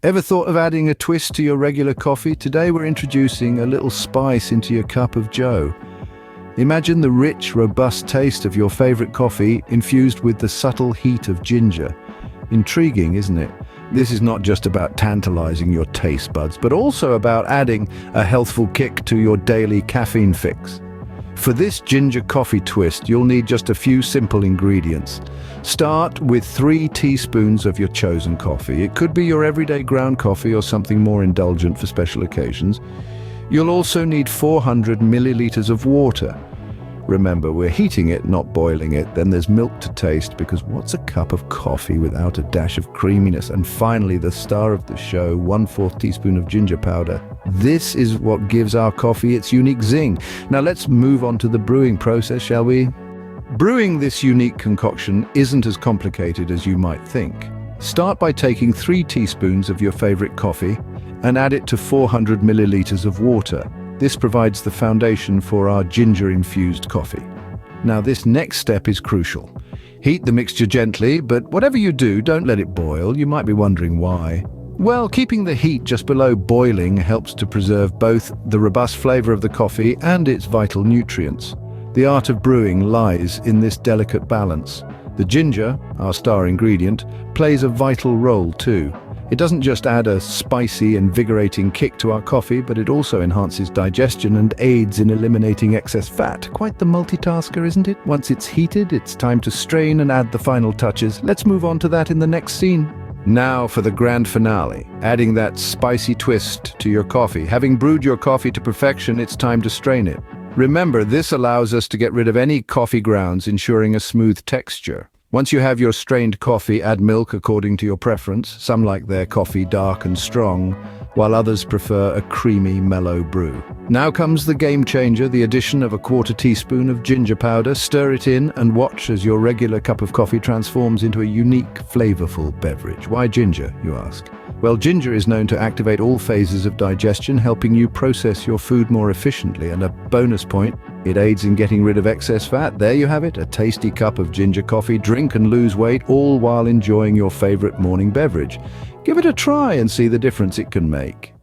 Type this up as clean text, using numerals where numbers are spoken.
Ever thought of adding a twist to your regular coffee? Today we're introducing a little spice into your cup of joe. Imagine the rich, robust taste of your favorite coffee infused with the subtle heat of ginger. Intriguing, isn't it? This is not just about tantalizing your taste buds, but also about adding a healthful kick to your daily caffeine fix. For this ginger coffee twist, you'll need just a few simple ingredients. Start with 3 teaspoons of your chosen coffee. It could be your everyday ground coffee or something more indulgent for special occasions. You'll also need 400 milliliters of water. Remember, we're heating it, not boiling it. Then there's milk to taste, because what's a cup of coffee without a dash of creaminess? And finally, the star of the show, 1/4 teaspoon of ginger powder. This is what gives our coffee its unique zing. Now let's move on to the brewing process, shall we? Brewing this unique concoction isn't as complicated as you might think. Start by taking 3 teaspoons of your favorite coffee and add it to 400 milliliters of water. This provides the foundation for our ginger-infused coffee. Now this next step is crucial. Heat the mixture gently, but whatever you do, don't let it boil. You might be wondering why. Well, keeping the heat just below boiling helps to preserve both the robust flavor of the coffee and its vital nutrients. The art of brewing lies in this delicate balance. The ginger, our star ingredient, plays a vital role too. It doesn't just add a spicy, invigorating kick to our coffee, but it also enhances digestion and aids in eliminating excess fat. Quite the multitasker, isn't it? Once it's heated, it's time to strain and add the final touches. Let's move on to that in the next scene. Now for the grand finale, adding that spicy twist to your coffee. Having brewed your coffee to perfection, it's time to strain it. Remember, this allows us to get rid of any coffee grounds, ensuring a smooth texture. Once you have your strained coffee, add milk according to your preference. Some like their coffee dark and strong, while others prefer a creamy, mellow brew. Now comes the game changer, the addition of a 1/4 teaspoon of ginger powder. Stir it in and watch as your regular cup of coffee transforms into a unique, flavorful beverage. Why ginger, you ask? Well, ginger is known to activate all phases of digestion, helping you process your food more efficiently. And a bonus point, it aids in getting rid of excess fat. There you have it, a tasty cup of ginger coffee. Drink and lose weight, all while enjoying your favorite morning beverage. Give it a try and see the difference it can make.